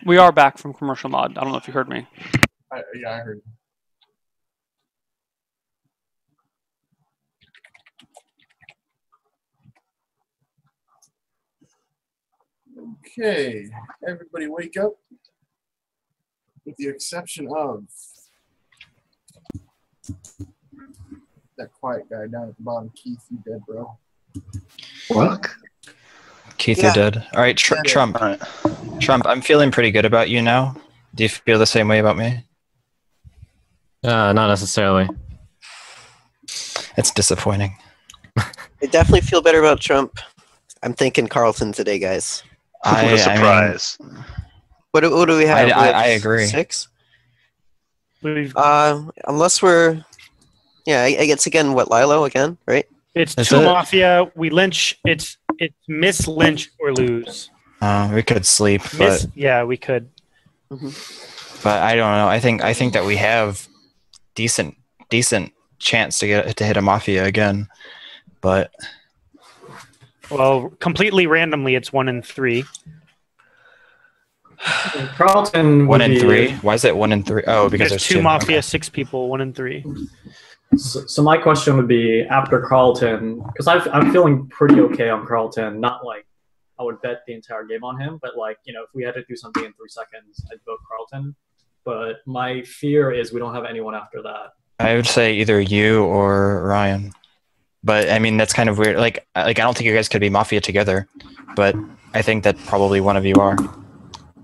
We are back from commercial mod. I don't know if you heard me. Yeah, I heard. Okay, everybody wake up. With the exception of that quiet guy down at the bottom. Keith, you dead, bro. What? Keith, you're dead. All right, Trump. All right. Trump, I'm feeling pretty good about you now. Do you feel the same way about me? Not necessarily. It's disappointing. I definitely feel better about Trump. I'm thinking Carlton today, guys. What a surprise. What do we have? I agree. 6? Unless we're... Yeah, I guess again, what, Lilo again, right? It's two Mafia. We lynch. It's miss lynch or lose. We could sleep, but yeah, we could. But I don't know. I think that we have decent chance to hit a Mafia again, but well, completely randomly, it's 1 in 3. Carlton. 1 in 3. Why is it 1 in 3? Oh, because there's 2 Mafia, okay. 6 people, 1 in 3. So my question would be after Carlton, because I'm feeling pretty okay on Carlton. Not like I would bet the entire game on him, but like, you know, if we had to do something in 3 seconds, I'd vote Carlton. But my fear is we don't have anyone after that. I would say either you or Ryan. But I mean, that's kind of weird. Like I don't think you guys could be Mafia together, but I think that probably one of you are.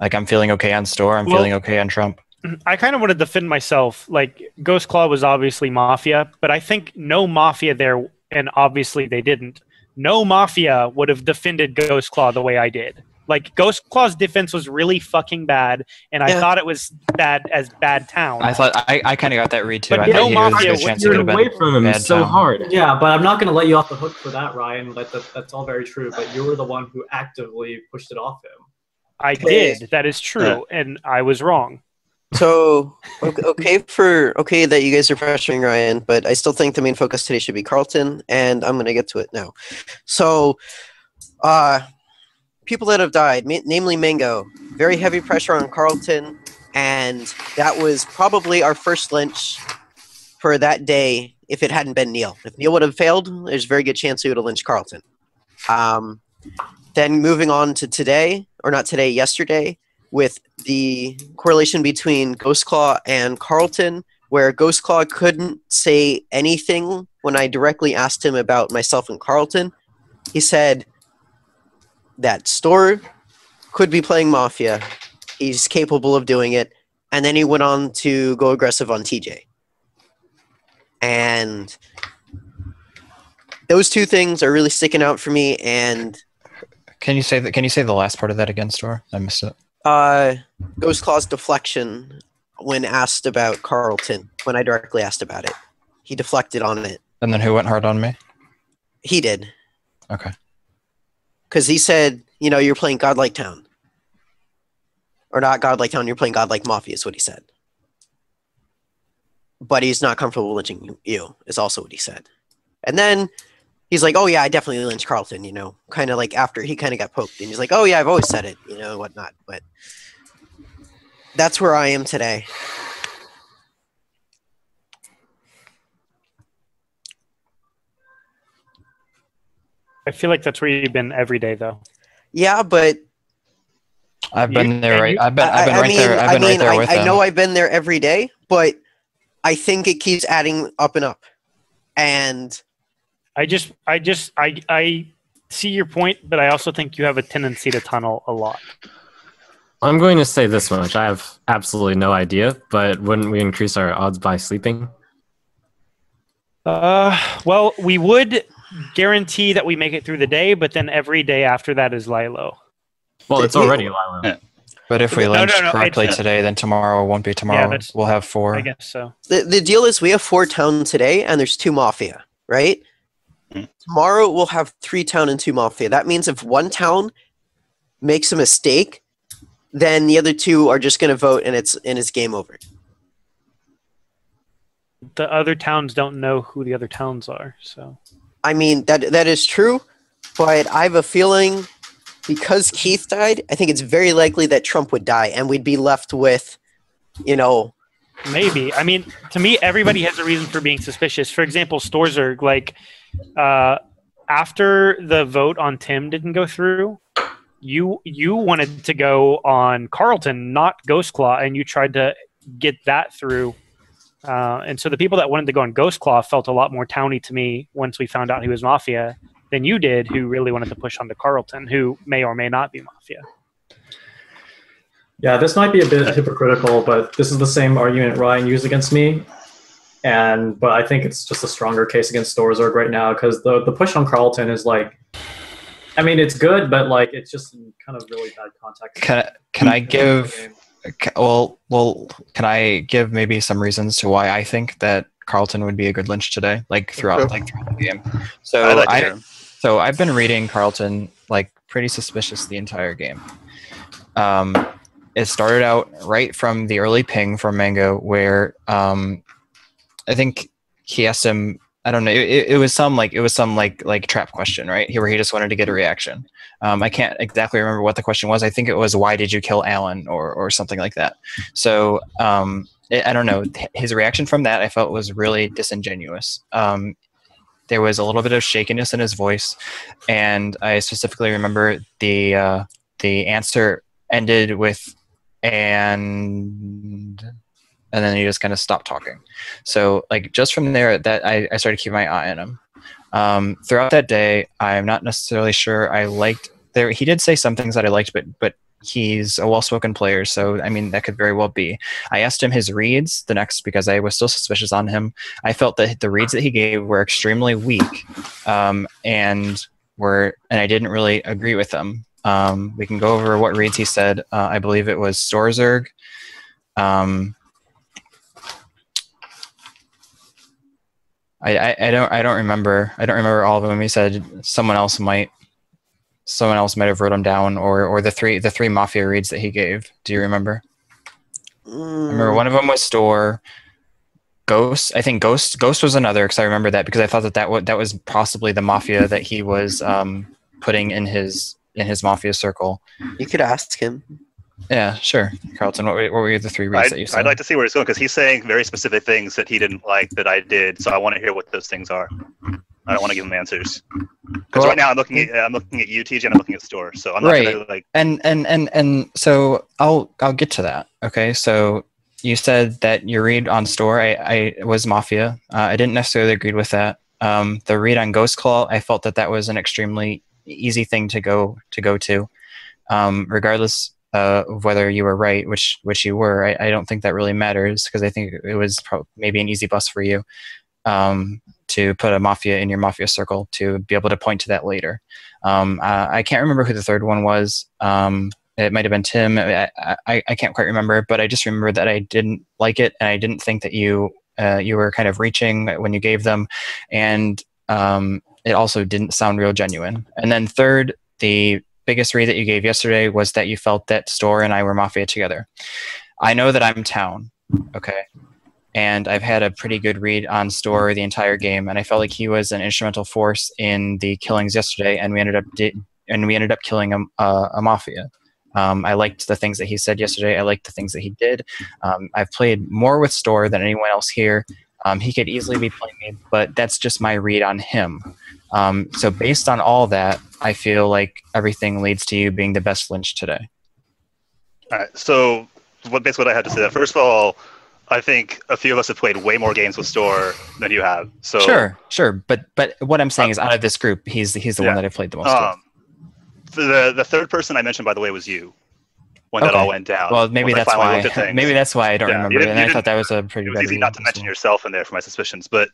Like I'm feeling okay on Store. I'm feeling okay on Trump. I kind of want to defend myself. Like Ghost Claw was obviously Mafia, but I think no Mafia there, and obviously they didn't. No Mafia would have defended Ghost Claw the way I did. Like Ghost Claw's defense was really fucking bad, and I thought it was bad as bad town. I thought I kind of got that read too. But I no thought Mafia you're away from him so hard. Yeah, but I'm not going to let you off the hook for that, Ryan. That's all very true. But you were the one who actively pushed it off him. I did. That is true, and I was wrong. So okay that you guys are pressuring Ryan, but I still think the main focus today should be Carlton, and I'm going to get to it now. So, people that have died, namely Mango, very heavy pressure on Carlton, and that was probably our first lynch for that day if it hadn't been Neil. If Neil would have failed, there's a very good chance we would have lynched Carlton. Then moving on to today, or not today, yesterday, with the correlation between Ghostclaw and Carlton, where Ghostclaw couldn't say anything when I directly asked him about myself and Carlton. He said that Store could be playing Mafia. He's capable of doing it. And then he went on to go aggressive on TJ. And those two things are really sticking out for me. And can you say the last part of that again, Store? I missed it. Ghostclaw's deflection when asked about Carlton, when I directly asked about it. He deflected on it. And then who went hard on me? He did. Okay. Because he said, you know, you're playing Godlike Town. Or not Godlike Town, you're playing Godlike Mafia is what he said. But he's not comfortable lynching you, is also what he said. And then he's like, oh yeah, I definitely lynched Carlton, you know, kind of like after he kind of got poked. And he's like, oh yeah, I've always said it, you know, whatnot. But that's where I am today. I feel like that's where you've been every day, though. Yeah, but I've been there. I've been right there with him. I know I've been there every day, but I think it keeps adding up and up. And I see your point, but I also think you have a tendency to tunnel a lot. I'm going to say this much. I have absolutely no idea, but wouldn't we increase our odds by sleeping? Well, we would guarantee that we make it through the day, but then every day after that is Lilo. Well, it's already Lilo. Yeah. But if we lynch correctly today, then tomorrow won't be tomorrow. Yeah, we'll have 4. I guess so. The deal is we have 4 town today, and there's 2 Mafia, right? Tomorrow we'll have 3 town and 2 Mafia. That means if one town makes a mistake, then the other 2 are just going to vote, and it's game over. The other towns don't know who the other towns are, so. I mean, that is true, but I have a feeling because Keith died, I think it's very likely that Trump would die, and we'd be left with, Maybe. I mean, to me, everybody has a reason for being suspicious. For example, Storzerg, like, after the vote on Tim didn't go through, you wanted to go on Carlton, not Ghostclaw, and you tried to get that through. And so the people that wanted to go on Ghostclaw felt a lot more towny to me once we found out he was Mafia than you did, who really wanted to push on to Carlton, who may or may not be Mafia. Yeah, this might be a bit hypocritical, but this is the same argument Ryan used against me. But I think it's just a stronger case against Storzerg right now, because the push on Carlton is like, I mean, it's good, but like it's just in kind of really bad context. Can I give? Can I give maybe some reasons to why I think that Carlton would be a good lynch today, throughout the game? So so I've been reading Carlton like pretty suspicious the entire game. It started out right from the early ping from Mango, where I think he asked him. I don't know. It was some trap question, right? Where he just wanted to get a reaction. I can't exactly remember what the question was. I think it was, why did you kill Alan, or something like that. So I don't know. His reaction from that I felt was really disingenuous. There was a little bit of shakiness in his voice, and I specifically remember the answer ended with and then he just kind of stopped talking. So like just from there, that I started keeping my eye on him. Throughout that day, I'm not necessarily sure I liked there. He did say some things that I liked, but he's a well-spoken player, so I mean that could very well be. I asked him his reads the next because I was still suspicious on him. I felt that the reads that he gave were extremely weak, and I didn't really agree with them. We can go over what reads he said. I believe it was Storzerg. I don't remember. I don't remember all of them. He said someone else might have wrote them down, or the three Mafia reads that he gave. Do you remember? I remember one of them was Store. Ghost. I think Ghost was another, because I remember that because I thought that was possibly the Mafia that he was putting in his Mafia circle. You could ask him. Yeah, sure. Carlton, what were the three reads that you said? I'd like to see where it's going, because he's saying very specific things that he didn't like that I did, so I want to hear what those things are. I don't want to give him answers. Because right now I'm looking at UTG and I'm looking at Store, so I'm not gonna like. And so I'll get to that. Okay, so you said that your read on Store I was Mafia. I didn't necessarily agree with that. The read on Ghostclaw, I felt that was an extremely easy thing to go to, regardless of whether you were right, which you were. I don't think that really matters, because I think it was maybe an easy bust for you to put a Mafia in your Mafia circle to be able to point to that later. I can't remember who the third one was. It might have been Tim. I can't quite remember, but I just remember that I didn't like it, and I didn't think that you were kind of reaching when you gave them, and it also didn't sound real genuine. And then third, the biggest read that you gave yesterday was that you felt that Store and I were Mafia together. I know that I'm Town, okay? And I've had a pretty good read on Store the entire game, and I felt like he was an instrumental force in the killings yesterday, and we ended up killing a Mafia. I liked the things that he said yesterday. I liked the things that he did. I've played more with Store than anyone else here. He could easily be playing me, but that's just my read on him. So based on all that, I feel like everything leads to you being the best lynch today. All right. So basically what I had to say that, first of all, I think a few of us have played way more games with Store than you have. So Sure. But what I'm saying is, out of this group, he's the one that I've played the most with. The third person I mentioned, by the way, was you. When that all went down. Well, maybe that's why. Maybe that's why I don't remember. And I thought that was a pretty. It was easy not to mention yourself in there for my suspicions, but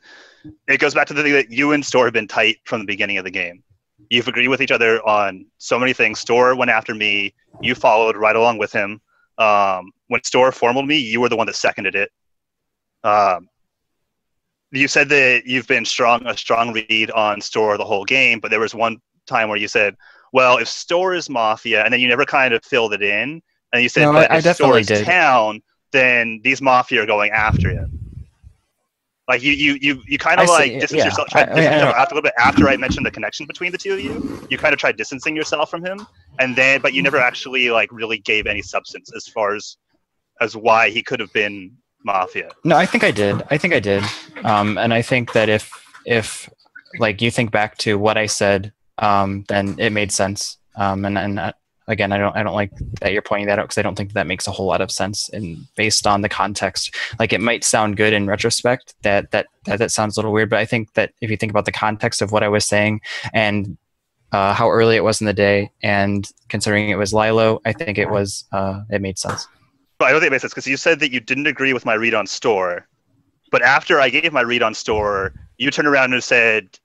it goes back to the thing that you and Store have been tight from the beginning of the game. You've agreed with each other on so many things. Store went after me. You followed right along with him. When Store formaled me, you were the one that seconded it. You said that you've been a strong read on Store the whole game, but there was one time where you said, well, if Store is Mafia, and then you never kind of filled it in, and you said, no, but I if Store is did. Town, then these Mafia are going after him. Like you kind of like distance yourself, tried to distance yourself after a little bit after I mentioned the connection between the two of you. You kind of tried distancing yourself from him, but you never actually like really gave any substance as far as why he could have been Mafia. No, I think I did. And I think that if like you think back to what I said, then it made sense. Again, I don't like that you're pointing that out because I don't think that makes a whole lot of sense. And based on the context, like it might sound good in retrospect that sounds a little weird, but I think that if you think about the context of what I was saying and how early it was in the day, and considering it was Lilo, I think it was it made sense. But I don't think it makes sense because you said that you didn't agree with my read on store, but after I gave my read on store, you turned around and said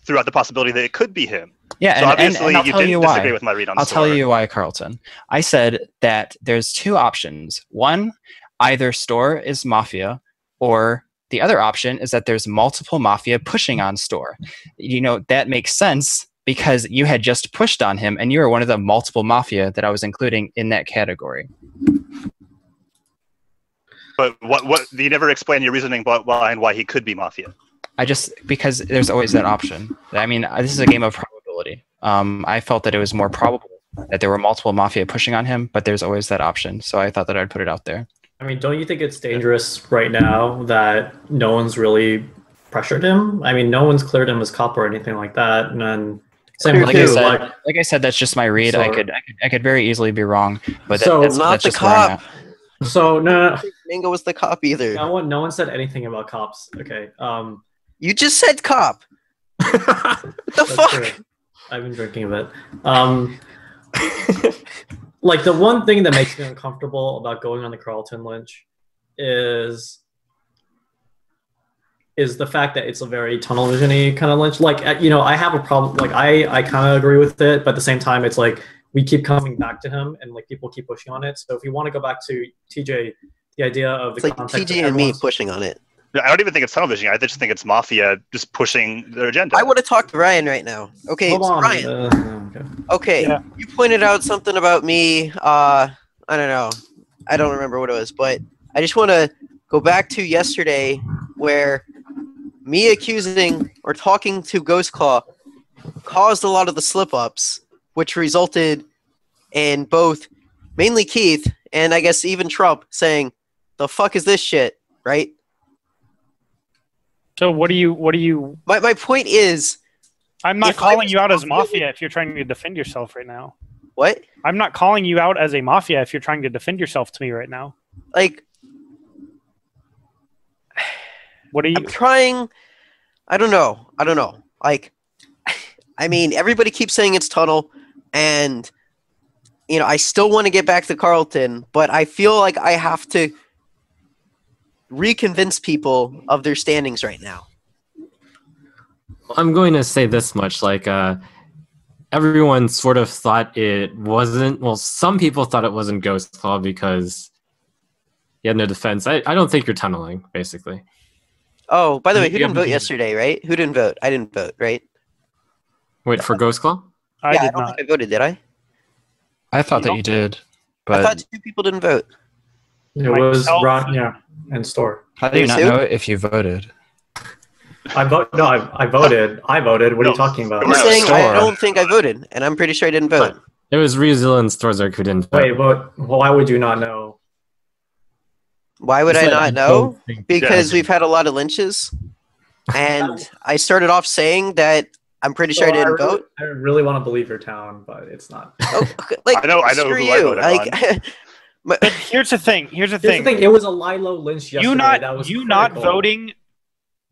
throughout the possibility that it could be him. Yeah, so obviously and I'll you tell didn't you why. disagree with my read on I'll store. tell you why, Carlton. I said that there's two options. One, either store is Mafia, or the other option is that there's multiple Mafia pushing on store. You know, that makes sense because you had just pushed on him, and you were one of the multiple Mafia that I was including in that category. But what you never explain your reasoning behind why he could be Mafia. Because there's always that option. I mean, this is a game of probability. I felt that it was more probable that there were multiple Mafia pushing on him, but there's always that option. So I thought that I'd put it out there. I mean, don't you think it's dangerous right now that no one's really pressured him? I mean, no one's cleared him as cop or anything like that. And then same with you. Like I said, that's just my read. So, I could very easily be wrong, but So- that's Not the just where I'm cop. at. So no, Mango was the cop either. no one said anything about cops. Okay. You just said cop. What the That's fuck? true. I've been drinking a bit. Like the one thing that makes me uncomfortable about going on the Carlton lynch is the fact that it's a very tunnel vision-y kind of lynch. Like, you know, I have a problem. Like, I kind of agree with it, but at the same time, it's like we keep coming back to him, and like people keep pushing on it. So if you want to go back to TJ, the idea of the It's like context TJ of and me everyone's- pushing on it. I don't even think it's tunnel vision. I just think it's Mafia just pushing their agenda. I want to talk to Ryan right now. Okay, Hold so on. Ryan. Okay. Okay, Yeah. you pointed out something about me. I don't know. I don't remember what it was, but I just want to go back to yesterday where me accusing or talking to Ghost Claw caused a lot of the slip-ups, which resulted in both mainly Keith and I guess even Trump saying, "The fuck is this shit?" Right? So what do you? My point is, I'm not If I calling was you out as Mafia- Mafia if you're trying to defend yourself right now. what? I'm not calling you out as a Mafia if you're trying to defend yourself to me right now. Like, What are you? I'm trying. I don't know. Like, I mean, everybody keeps saying it's tunnel, and you know, I still want to get back to Carlton, but I feel like I have to reconvince people of their standings right now. I'm going to say this much, like everyone sort of thought it wasn't, well, some people thought it wasn't Ghost Claw because he had no defense. I don't think you're tunneling, basically. Oh, by the way, who Yeah, didn't vote but- yesterday, right? Who didn't vote? I didn't vote, right? Wait, for Ghost Claw? I yeah, I did don't not. think I voted, did I? I thought that you did, I thought but 2 people didn't vote. It was Myself. Ron, yeah, and Store. how do you not There's know if you voted? I voted. I voted. What are No. you talking about? I'm No, saying I Store. don't think I voted, and I'm pretty sure I didn't vote. It was Rezel and Storzark who didn't vote. Wait, but why would you not know? Why would I It's not like, know? don't think- Because we've had a lot of lynches, and I started off saying that I'm pretty sure I didn't vote. I really want to believe your town, but it's not. Oh, okay, like, I know screw who I you. voted Like, But here's the thing. Here's the Here's the thing. thing. It was a Lilo lynch yesterday. You not that was not critical. voting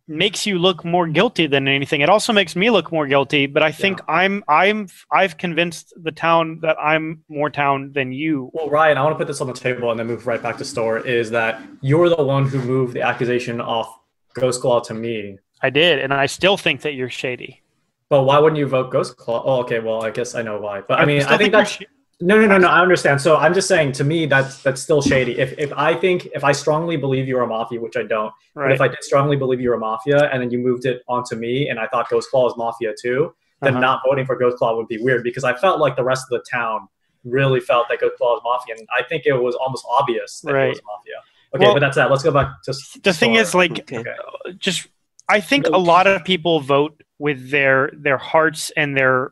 makes you look more guilty than anything. It also makes me look more guilty. But I think I've convinced the town that I'm more town than you. Well, Ryan, I want to put this on the table and then move right back to Store. Is that you're the one who moved the accusation off Ghost Claw to me? I did, and I still think that you're shady. But why wouldn't you vote Ghost Claw? Oh, okay. Well, I guess I know why. But I mean, still I think you're that's no. I understand. So I'm just saying, to me, that's still shady. If I strongly believe you're a Mafia, which I don't, but right. if I did strongly believe you're a Mafia, and then you moved it onto me, and I thought Ghost Claw was Mafia too, then Uh-huh. not voting for Ghost Claw would be weird because I felt like the rest of the town really felt that Ghost Claw was Mafia, and I think it was almost obvious that it was Right. Mafia. Okay, Well, but that's that. Let's go back to the thing is, like, Okay. just I think a lot of people vote with their hearts and their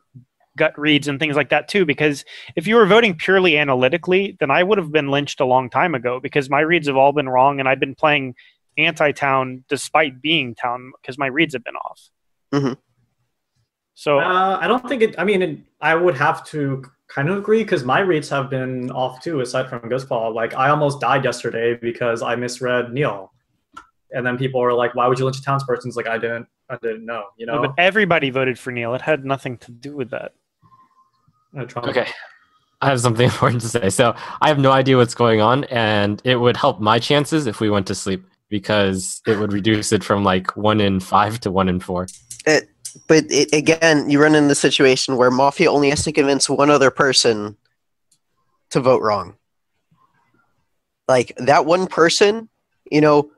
gut reads and things like that too. Because if you were voting purely analytically, then I would have been lynched a long time ago because my reads have all been wrong, and I've been playing anti-town despite being town because my reads have been off. Mm-hmm. So I don't think it. I mean, I would have to kind of agree because my reads have been off too, aside from Ghost Claw. Like, I almost died yesterday because I misread Neil, and then people were like, "Why would you lynch a townsperson?" It's like I didn't know. You know. but everybody voted for Neil. It had nothing to do with that. Okay. I have something important to say. So I have no idea what's going on, and it would help my chances if we went to sleep because it would reduce it from like 1 in 5 to 1 in 4. Again, you run into the situation where Mafia only has to convince one other person to vote wrong. Like, that one person, you know,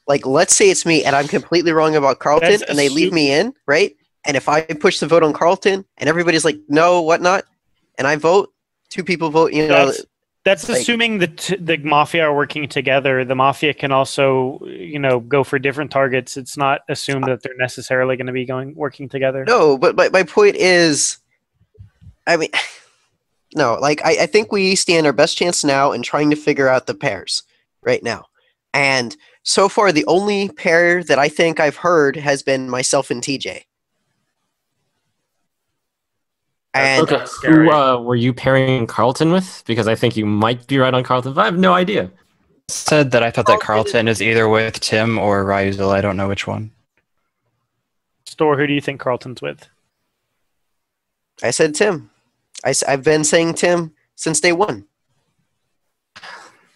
like, let's say it's me and I'm completely wrong about Carlton That's and they leave me in, right? And if I push the vote on Carlton and everybody's like, no, whatnot, and I vote, 2 people vote, you know. That's like- assuming that the Mafia are working together. The Mafia can also, you know, go for different targets. It's not assumed that they're necessarily going to be working together. No, but my point is, I mean, no, like, I think we stand our best chance now in trying to figure out the pairs right now. And so far, the only pair that I think I've heard has been myself and TJ. And That's scary. Who were you pairing Carlton with? Because I think you might be right on Carlton, but I have no idea. Said that I thought that Carlton is either with Tim or Ryuzel. I don't know which one. Store, who do you think Carlton's with? I said Tim. I've been saying Tim since day one.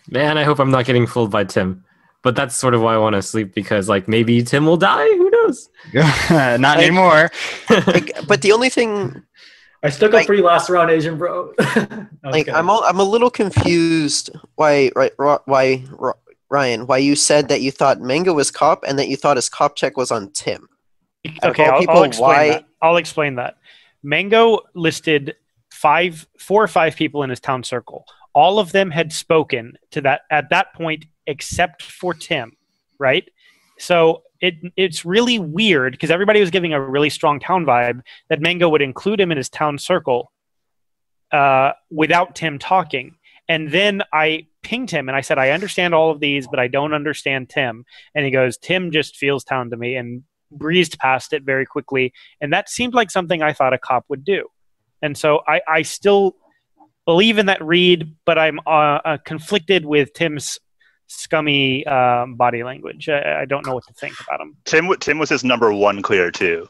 Man, I hope I'm not getting fooled by Tim. But that's sort of why I want to sleep because, like, maybe Tim will die. Who knows? Not anymore. But the only thing, I stuck up for you last round, Asian bro. like, I'm a little confused why Ryan, why you said that you thought Mango was cop and that you thought his cop check was on Tim. Okay, I'll explain that. I'll explain that. Mango listed 4 or 5 people in his town circle. All of them had spoken to that at that point, except for Tim, right? So it's really weird because everybody was giving a really strong town vibe that Mango would include him in his town circle without Tim talking. And then I pinged him and I said, I understand all of these, but I don't understand Tim. And he goes, Tim just feels town to me, and breezed past it very quickly. And that seemed like something I thought a cop would do. And so I still believe in that read, but I'm conflicted with Tim's scummy body language. I don't know what to think about him. Tim was his number 1 clear too.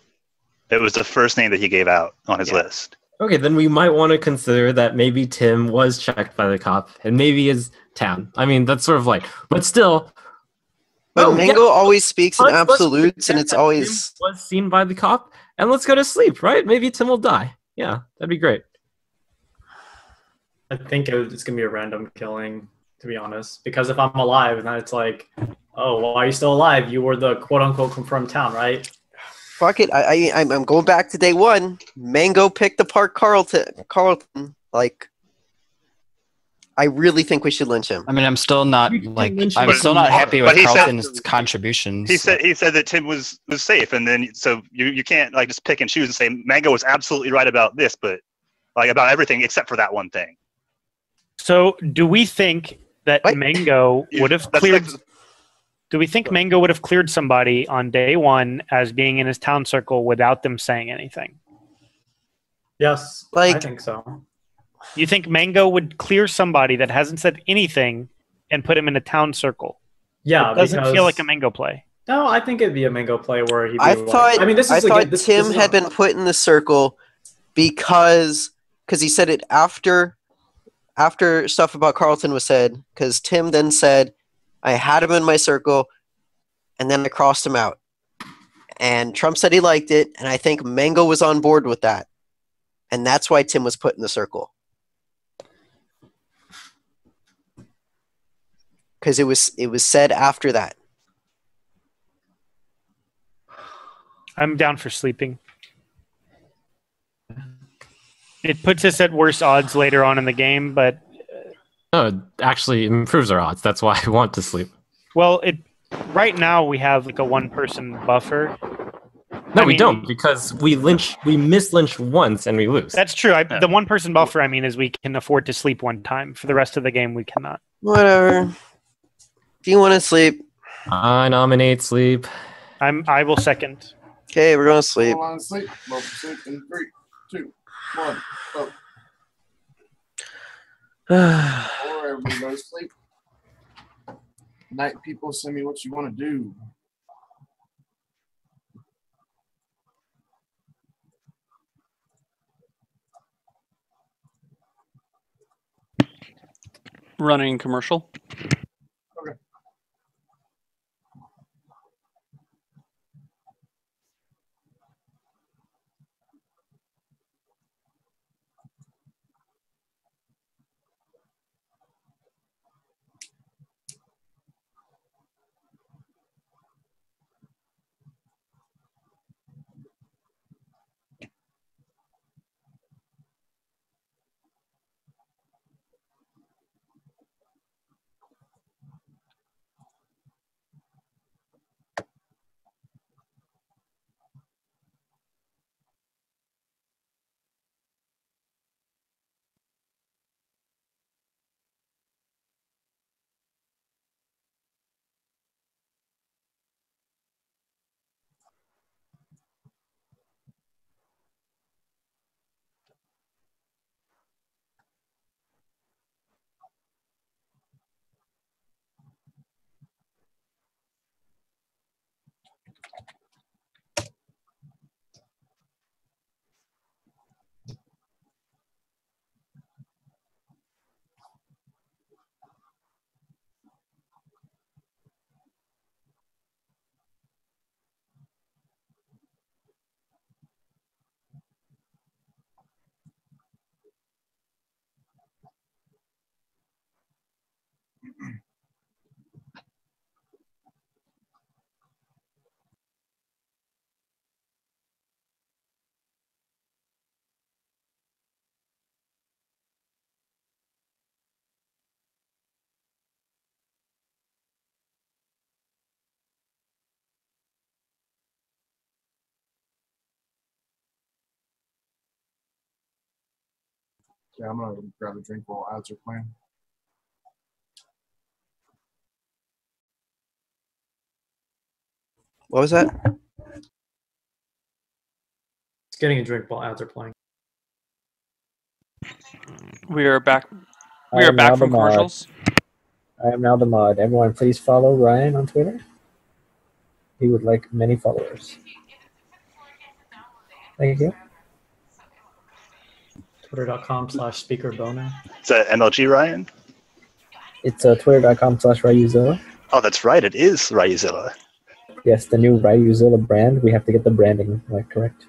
It was the first name that he gave out on his list. Okay, then we might want to consider that maybe Tim was checked by the cop and maybe is town. I mean, that's sort of like, but still. But Mango always speaks in absolutes, and it's Tim always was seen by the cop, and let's go to sleep, right? Maybe Tim will die. Yeah, that'd be great. I think it's gonna be a random killing, to be honest. Because if I'm alive, then it's like, oh, why are you still alive? You were the quote unquote confirmed town, right? fuck it. I'm going back to day one. Mango picked apart Carlton. Like, I really think we should lynch him. I mean, I'm still not I'm still not happy with Carlton's contributions. He said that Tim was safe, and then so you can't like just pick and choose and say Mango was absolutely right about this, but like about everything except for that one thing. So, do we think that Mango would have cleared? Do we think Mango would have cleared somebody on day one as being in his town circle without them saying anything? Yes, like, I think so. You think Mango would clear somebody that hasn't said anything and put him in a town circle? Yeah, it doesn't feel like a Mango play. No, I think it'd be a Mango play where he'd be I thought Tim had been put in the circle because he said it after stuff about Carlton was said, because Tim then said, I had him in my circle, and then I crossed him out. And Trump said he liked it, and I think Mango was on board with that. And that's why Tim was put in the circle. Because it was said after that. I'm down for sleeping. It puts us at worse odds later on in the game, but No, it actually improves our odds. That's why I want to sleep. Well, right now we have like a one-person buffer. No, I we mean, don't, because we miss lynch once and we lose. That's true. Yeah. The one-person buffer, I mean, is we can afford to sleep one time. For the rest of the game, we cannot. Whatever. If you want to sleep, I nominate sleep. I will second. okay, we're going to sleep. Hold on, sleep. Well, sleep in 3, 2, 1. Oh, or everybody go to sleep. Night people, send me what you want to do. Running commercial. Yeah, I'm gonna grab a drink while ads are playing. What was that? It's getting a drink while ads are playing. We are back. I We are am now back the from mod. commercials. I am now the mod. Everyone, please follow Ryan on Twitter. He would like many followers. Thank you. Twitter.com/speakerbono. Is that MLG Ryan? It's twitter.com/Ryuzilla. Oh, that's right. It is Ryuzilla. Yes, the new Ryuzilla brand. We have to get the branding correct.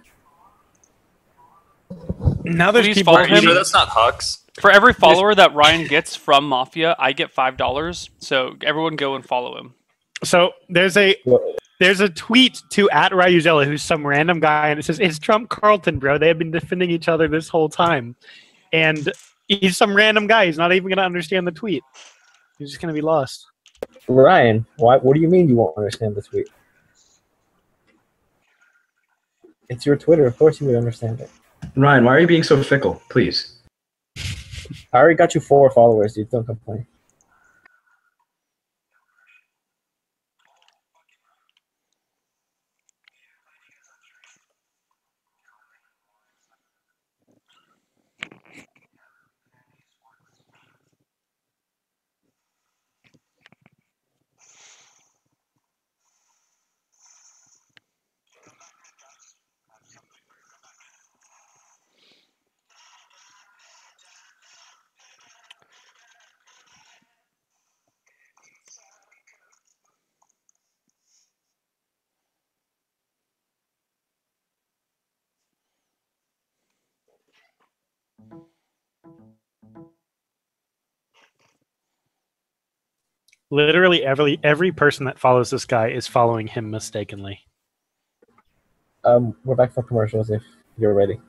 Now there's Please people follow are him. eating. that's not Hux. For every follower that Ryan gets from Mafia, I get $5. So everyone go and follow him. So there's a Well, tweet to @Ryuzella, who's some random guy, and it says, "It's Trump Carlton, bro. They have been defending each other this whole time," and he's some random guy. He's not even gonna understand the tweet. He's just gonna be lost. Ryan, what do you mean you won't understand the tweet? It's your Twitter. Of course you would understand it. Ryan, why are you being so fickle? Please. I already got you 4 followers, dude. Don't complain. Literally every person that follows this guy is following him mistakenly. We're back for commercials if you're ready.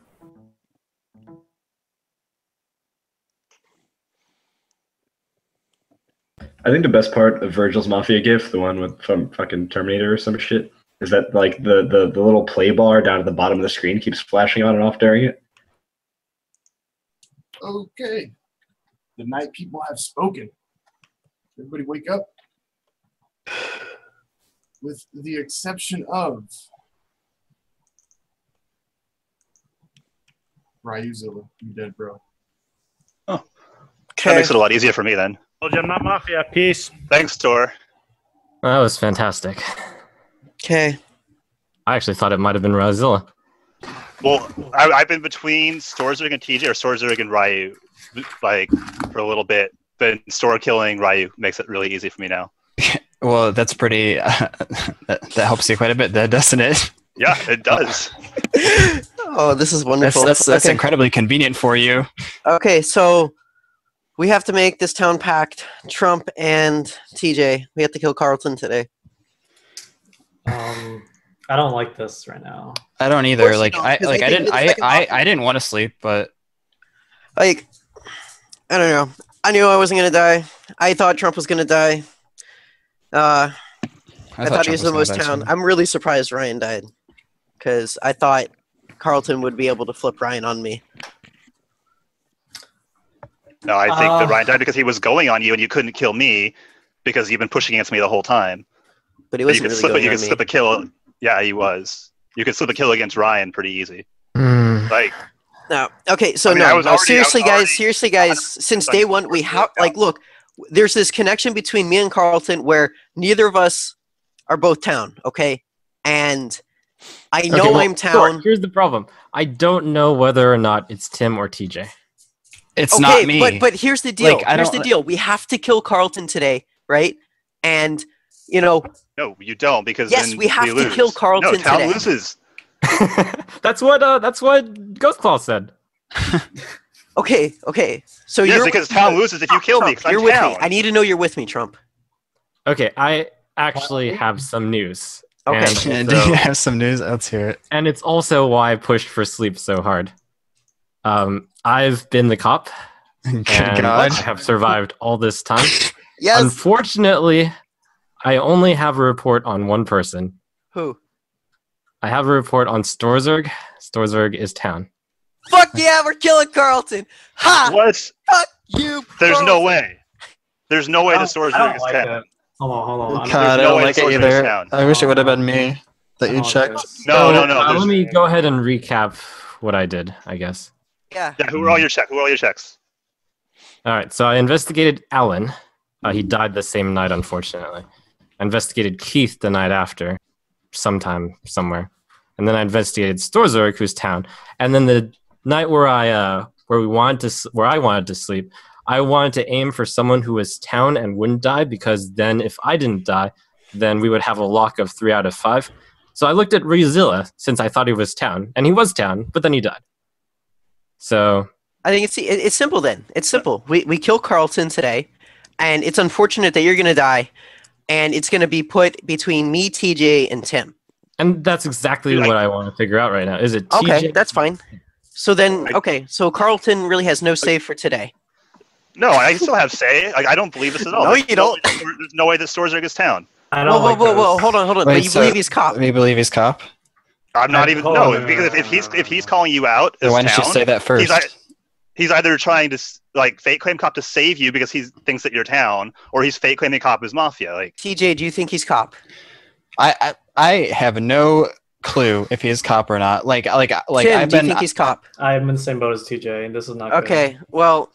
I think the best part of Virgil's Mafia gif, the one with from fucking Terminator or some shit, is that like the little play bar down at the bottom of the screen keeps flashing on and off during it. Okay. The night people have spoken. Everybody wake up. With the exception of Ryuzilla. You dead, bro. That makes it a lot easier for me then. Told you I'm not Mafia. Peace. Thanks, Tor. That was fantastic. Okay. I actually thought it might have been Razilla. Well, I've been between Storzerg and TJ or Storzerg and Ryu, like, for a little bit. Then Stor killing Ryu makes it really easy for me now. Well, that's pretty. That helps you quite a bit, doesn't it? Yeah, it does. Oh, this is wonderful. That's Okay. incredibly convenient for you. Okay, so we have to make this town pact. Trump and TJ. We have to kill Carlton today. I don't like this right now. I don't Of either. course you Like don't, I 'cause like they I didn't think it's like I didn't want to sleep, but Like, I don't know. I knew I wasn't gonna die. I thought Trump was gonna die. I thought he was the most town. I'm really surprised Ryan died, because I thought Carlton would be able to flip Ryan on me. No, I think that Ryan died because he was going on you and you couldn't kill me because you've been pushing against me the whole time. But he But wasn't you could really slip, going you on could me. slip a kill. Yeah, he was. You could slip a kill against Ryan pretty easy. Like, No. Okay, so I mean, I no. was No, already- seriously, I was guys. already Seriously, guys. Since day one, we have like look. There's this connection between me and Carlton where neither of us are both town. Okay, and I know Okay, well, I'm town. Here's the problem. I don't know whether or not it's Tim or TJ. it's Okay, not me. but here's the deal. Like, I Here's the don't- deal. We have to kill Carlton today, right? And you know, no, you don't because Yes, then we have to lose. kill Carlton No, town today. loses. That's what Ghostclaw said. okay. So Yes, you're because with town me. loses if you kill me. Trump, 'Cause I'm you're with town. me. I need to know you're with me, Trump. Okay, I actually have some news. Okay. And, Do you have some news? Let's hear it. and it's also why I pushed for sleep so hard. I've been the cop. Good and God. I have survived all this time. Yes. Unfortunately, I only have a report on one person. Who? I have a report on Storzerg. Storzerg is town. Fuck yeah, we're killing Carlton. Ha! What? Fuck you. There's no Carlton. way. There's no way the I Storzerg don't is like town. it. Hold on. God, I no don't way like the it Storzerg is either. down. I wish it would have been me that you checked. No. Let me go ahead and recap what I did, I guess. Yeah. Yeah, who were all your checks? Who were all your checks? All right, so I investigated Alan. He died the same night, unfortunately. I investigated Keith the night after, sometime, somewhere. And then I investigated Storzerg, who's town. And then the night where I wanted to sleep, I wanted to aim for someone who was town and wouldn't die, because then if I didn't die, then we would have a lock of 3 out of 5. So I looked at Ryuzilla, since I thought he was town, and he was town, but then he died. So I think it's simple then. It's simple. We kill Carlton today, and it's unfortunate that you're gonna die, and it's gonna be put between me, TJ, and Tim. and that's exactly what I want to figure out right now. Is it TJ? Okay, that's fine. So then, okay, so Carlton really has no say for today. No, I still have say. Like, I don't believe this at all. No, There's you don't. There's no way that Storzerg is town. I Whoa, don't whoa, like whoa, this. hold on. Wait, But you so- believe he's cop? We believe he's cop. I'm not even. Hold No, on, because if he's calling you out as Then why didn't you town, say that first? he's either trying to like fake claim cop to save you because he thinks that you're town, or he's fake claiming cop as mafia. Like, TJ, do you think he's cop? I have no clue if he's cop or not. Like Tim, I've do you been. think he's cop? I'm in the same boat as TJ, and this is not good. Okay, well,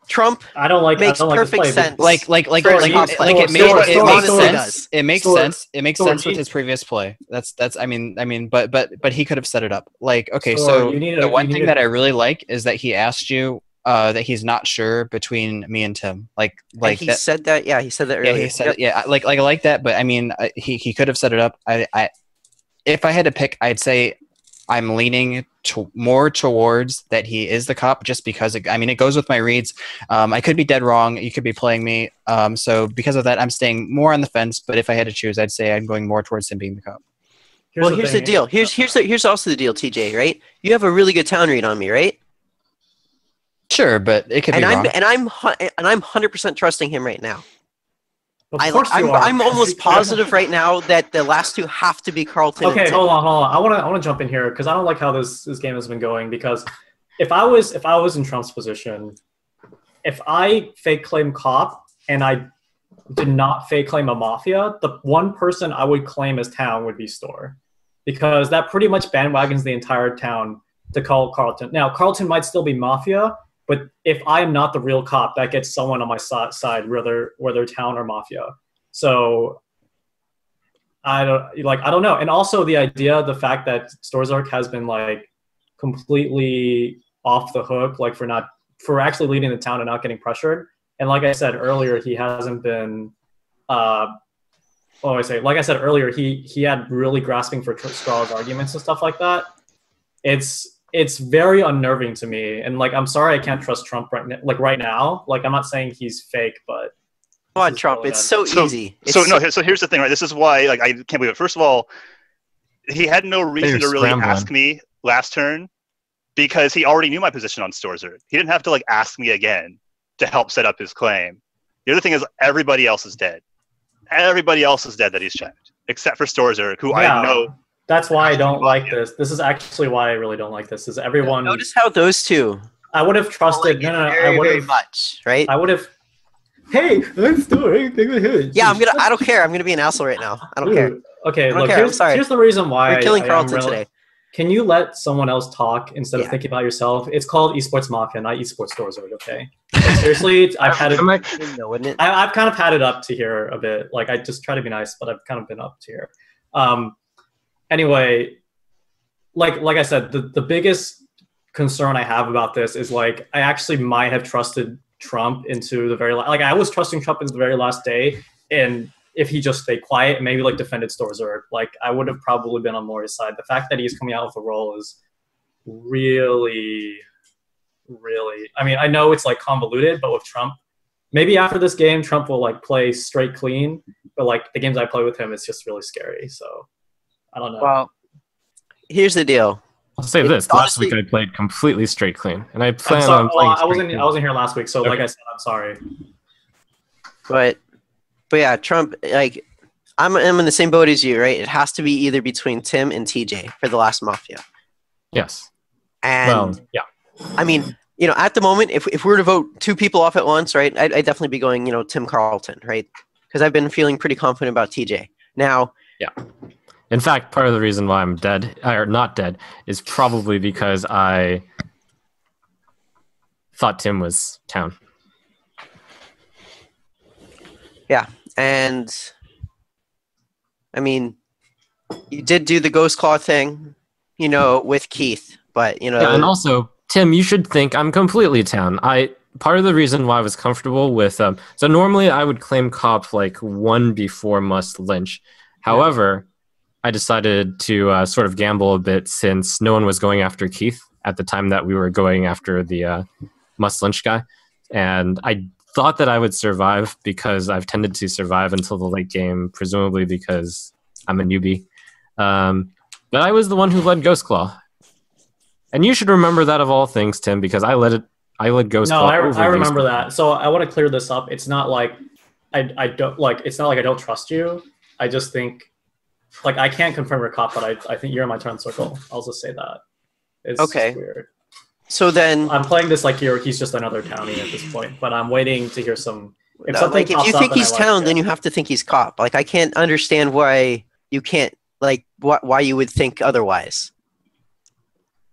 Trump I don't like. makes I don't like this perfect play. sense. Like For a cop play. it makes Honestly sense. does. It makes Story- sense. It makes Story- sense with his previous play. That's I mean, but he could have set it up. Like, okay, Story, so you need to- the one you thing need to- that I really like is that he asked you that he's not sure between me and Tim. Like He that. said that. Yeah, he said that Yeah, earlier. he said yeah. Like I like that, but I mean, he could have set it up. I if I had to pick, I'd say I'm leaning more towards that he is the cop, just because it goes with my reads. I could be dead wrong. You could be playing me. So because of that, I'm staying more on the fence. But if I had to choose, I'd say I'm going more towards him being the cop. Well, here's the deal. Here's also the deal, TJ. Right? You have a really good town read on me, right? Sure, but it could be wrong. And I'm 100% trusting him right now. Of course you are. I'm almost positive right now that the last two have to be Carlton. Okay, and Tim. hold on. I want to jump in here because I don't like how this game has been going. Because if I was in Trump's position, if I fake claim cop and I did not fake claim a mafia, the one person I would claim as town would be Store, because that pretty much bandwagons the entire town to call Carlton. Now Carlton might still be mafia, but if I am not the real cop, that gets someone on my side, whether town or mafia. So I don't know. And also the fact that Storzark has been like completely off the hook, like for actually leading the town and not getting pressured. And like I said earlier, he hasn't been. Like I said earlier, he had really grasping for Straw's arguments and stuff like that. It's very unnerving to me, and like I'm sorry I can't trust Trump right now. Like I'm not saying he's fake, but come on, Trump, it's so easy. So here's the thing, right? This is why like I can't believe it. First of all, he had no reason to really ask me last turn because he already knew my position on Storzer. He didn't have to like ask me again to help set up his claim. The other thing is everybody else is dead. Everybody else is dead that he's checked, except for Storzer, who I know. That's why I don't like this. This is actually why I really don't like this. Is everyone notice how those two? I would have trusted. I would have much, right? I would have. Hey, let's do it. Yeah, I don't care. I'm gonna be an asshole right now. I don't care. Okay, look. I'm here's the reason why we're killing Carlton today. Can you let someone else talk instead of thinking about yourself? It's called ESPORTS Mafia, not ESPORTS Storzard, okay? Like, seriously, I've kind of had it up to here a bit. Like, I just try to be nice, but I've kind of been up to here. Anyway, like I said, the biggest concern I have about this is, like, I actually might have trusted Trump into the very last... Like, I was trusting Trump into the very last day, and if he just stayed quiet and maybe like defended Storzer, like I would have probably been on Maury's side. The fact that he's coming out with a role is really, really. I mean, I know it's like convoluted, but with Trump, maybe after this game, Trump will like play straight clean. But like the games I play with him, it's just really scary. So I don't know. Well, here's the deal. I'll say this: last week I played completely straight clean, and I plan on playing. I wasn't here last week, so okay. Like I said, I'm sorry. But yeah, Trump, like, I'm in the same boat as you, right? It has to be either between Tim and TJ for the last Mafia. Yes. And, yeah. I mean, you know, at the moment, if we were to vote two people off at once, right, I'd definitely be going, you know, Tim Carlton, right? Because I've been feeling pretty confident about TJ. Now. Yeah. In fact, part of the reason why I'm dead, or not dead, is probably because I thought Tim was town. Yeah, and I mean, you did do the Ghost Claw thing, you know, with Keith, but you know. Yeah, and also, Tim, you should think I'm completely town. Part of the reason why I was comfortable with so normally I would claim cop like one before must lynch. However, I decided to sort of gamble a bit since no one was going after Keith at the time that we were going after the must lynch guy, and I thought that I would survive because I've tended to survive until the late game, presumably because I'm a newbie. But I was the one who led Ghost Claw. And you should remember that of all things, Tim, because I led Ghost Claw. I remember that. So I want to clear this up. It's not like I don't like it's not like I don't trust you. I just think like I can't confirm your cop, but I think you're in my turn circle. I'll just say that. It's okay. Weird. So then I'm playing this like he's just another townie at this point, but I'm waiting to hear some. If you think he's town, then you have to think he's cop. Like I can't understand why you can't why you would think otherwise.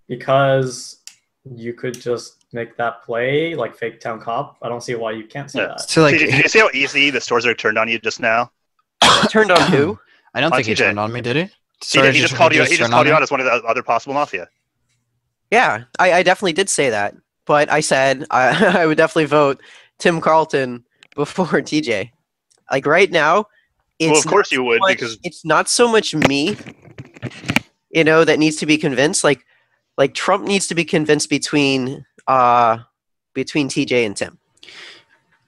Because you could just make that play like fake town cop. I don't see why you can't say that. So like, did you see how easy the Storzer turned on you just now? Turned on who? I don't think he turned on me, did he? He just called you out as one of the other possible Mafia. Yeah, I definitely did say that, but I said I would definitely vote Tim Carlton before TJ. Like right now, well, of course you would, because it's not so much me, you know, that needs to be convinced. Like Trump needs to be convinced between TJ and Tim.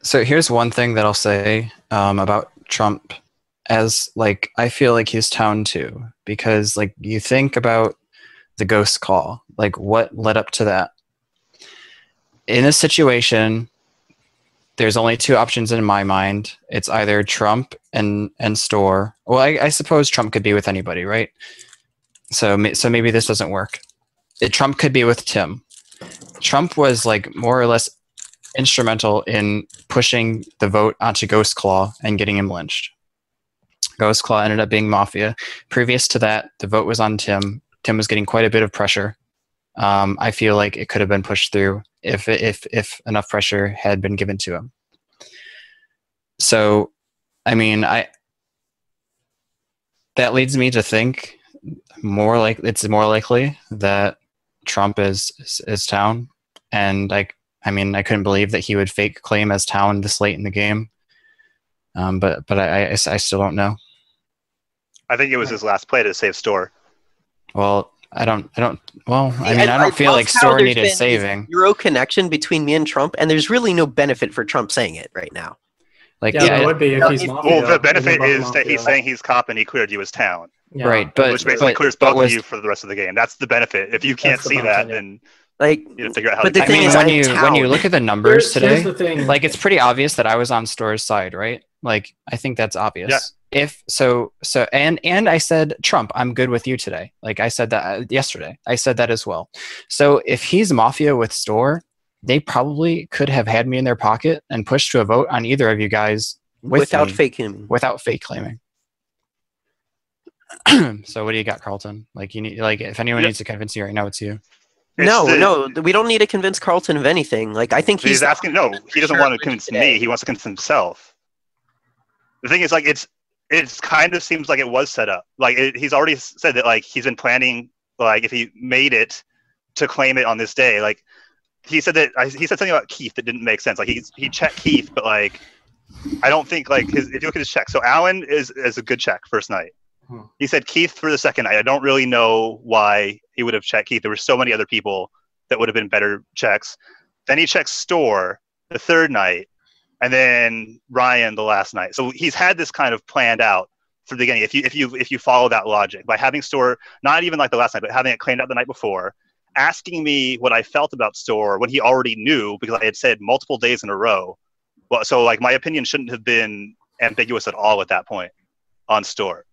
So here's one thing that I'll say about Trump, as like I feel like he's town too, because like you think about the ghost call, like what led up to that. In a situation there's only two options in my mind. It's either Trump and Store. Well, I suppose Trump could be with anybody, right? So maybe this doesn't work. Trump could be with Tim. Trump was like more or less instrumental in pushing the vote onto Ghost Claw and getting him lynched. Ghost Claw ended up being Mafia. Previous to that, the vote was on Tim. Tim was getting quite a bit of pressure. I feel like it could have been pushed through if enough pressure had been given to him. So, I mean, that leads me to think it's more likely that Trump is Town, and I couldn't believe that he would fake claim as Town this late in the game. But I still don't know. I think it was his last play to save Store. Well, I don't feel like Store needed saving. Zero connection between me and Trump, and there's really no benefit for Trump saying it right now. Like, there would be if he's Mafia. Well, the benefit is that he's saying he's cop and he cleared you as Town. Yeah. Right, but which basically clears both of you for the rest of the game. That's the benefit. If you can't see that, then like you have to figure out how but to the do thing it. is, when you look at the numbers today, Here's the thing. like it's pretty obvious that I was on Store's side, right? Like I think that's obvious. Yeah. If so and I said Trump, I'm good with you today. Like I said that yesterday. I said that as well. So if he's Mafia with Store, they probably could have had me in their pocket and pushed to a vote on either of you guys without faking. Without fake claiming. So what do you got, Carlton? Like you need if anyone needs to convince you right now, it's you. No, we don't need to convince Carlton of anything. Like I think he's asking. No, he doesn't want to convince me. He wants to convince himself. The thing is, like, it kind of seems like it was set up. Like he's already said that, like he's been planning, like if he made it to claim it on this day. Like he said something about Keith that didn't make sense. Like he checked Keith, but like I don't think like if you look at his check. So Alan is a good check first night. He said Keith for the second night. I don't really know why he would have checked Keith. There were so many other people that would have been better checks. Then he checks Store the third night, and then Ryan the last night. So he's had this kind of planned out from the beginning. If you follow that logic, by having Store not even like the last night, but having it claimed out the night before, asking me what I felt about Store when he already knew because I had said multiple days in a row. Well, so like my opinion shouldn't have been ambiguous at all at that point on Store.